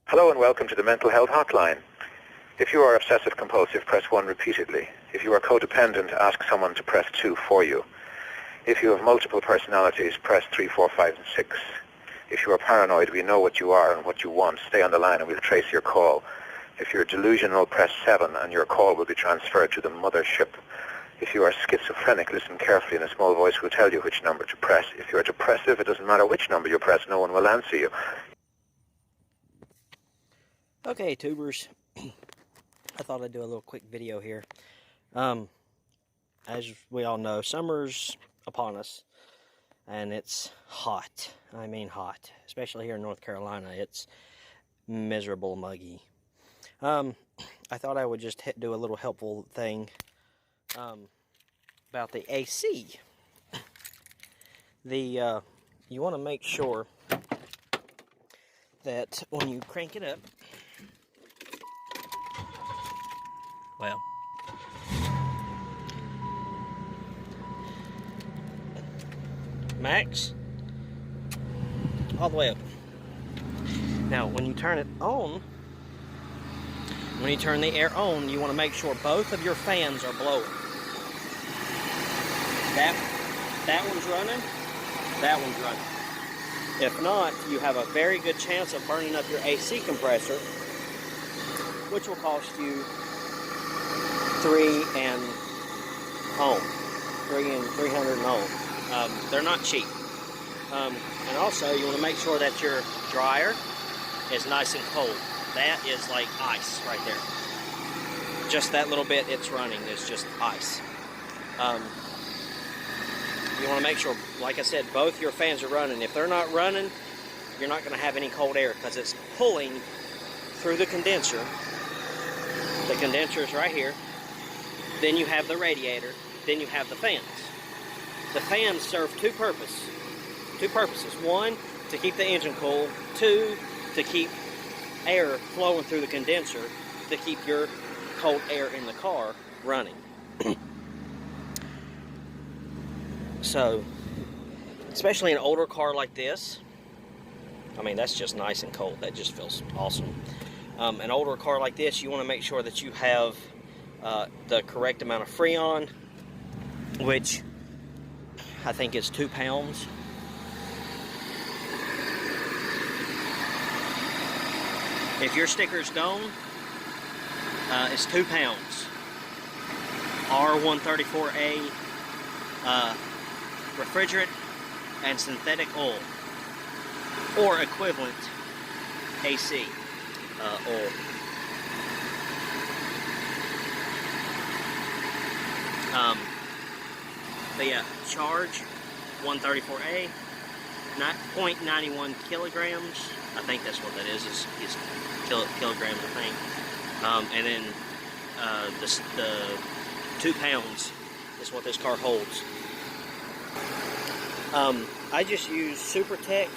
Hello and welcome to the Mental Health Hotline. If you are obsessive compulsive, press 1 repeatedly. If you are codependent, ask someone to press 2 for you. If you have multiple personalities, press 3, 4, 5, and 6. If you are paranoid, we know what you are and what you want. Stay on the line and we'll trace your call. If you're delusional, press 7 and your call will be transferred to the mothership. If you are schizophrenic, listen carefully and a small voice will tell you which number to press. If you are depressive, it doesn't matter which number you press, no one will answer you. Okay, tubers, I thought I'd do a little quick video here. As we all know, summer's upon us, and it's hot. I mean hot, especially here in North Carolina. It's miserable, muggy. I thought I would just do a little helpful thing about the AC. You want to make sure that when you crank it up, well, max, all the way up. Now, when you turn it on, when you turn the air on, you want to make sure both of your fans are blowing. That one's running, that one's running. If not, you have a very good chance of burning up your AC compressor, which will cost you $300 and home. They're not cheap. And also, you want to make sure that your dryer is nice and cold. That is like ice right there. Just that little bit it's running is just ice. You want to make sure, like I said, both your fans are running. If they're not running, you're not going to have any cold air because it's pulling through the condenser. The condenser is right here. Then you have the radiator. Then you have the fans. The fans serve two purposes. One, to keep the engine cool. Two, to keep air flowing through the condenser to keep your cold air in the car running. So, especially an older car like this, I mean, that's just nice and cold. That just feels awesome. An older car like this, you want to make sure that you have the correct amount of freon, which I think is 2 pounds. If your sticker's gone, it's 2 pounds. R134A refrigerant and synthetic oil, or equivalent AC oil. But yeah, charge 134A, 0.91 kilograms. I think that's what that is kilograms, I think. And then the 2 pounds is what this car holds. I just use SuperTech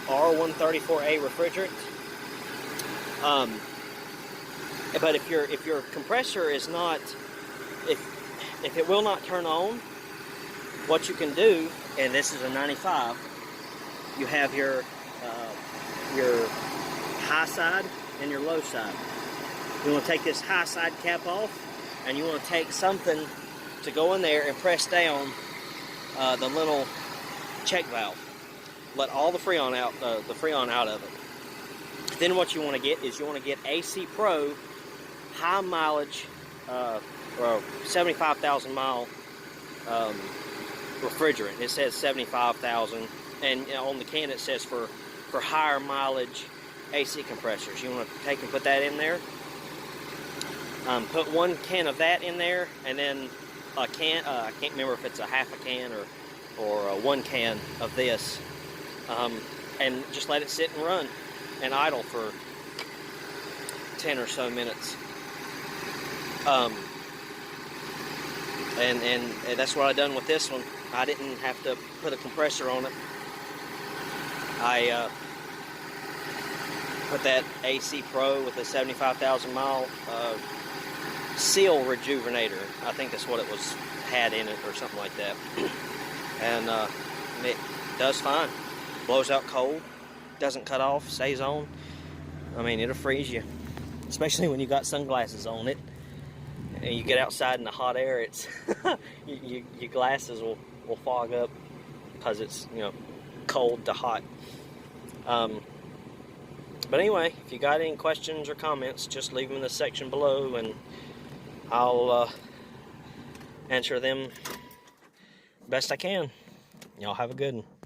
R134A refrigerant. But if your compressor is not, if it will not turn on, what you can do, and this is a 95, you have your high side and your low side. You want to take this high side cap off, and you want to take something to go in there and press down the little check valve. Let all the freon out of it. Then what you want to get is you want to get AC Pro high mileage, 75,000 mile refrigerant. It says 75,000, and on the can it says for higher mileage AC compressors. You want to take and put that in there. Put 1 can of that in there, and then a can. I can't remember if it's a half a can or 1 can of this, and just let it sit and run and idle for 10 or so minutes. And that's what I done with this one. I didn't have to put a compressor on it. I put that AC Pro with a 75,000 mile seal rejuvenator. I think that's what it had in it or something like that. And it does fine. Blows out cold, doesn't cut off, stays on. I mean, it'll freeze you, especially when you got sunglasses on it and you get outside in the hot air. It's your glasses will fog up because it's, you know, cold to hot. But anyway, if you got any questions or comments, just leave them in the section below and I'll answer them best I can. Y'all have a good one.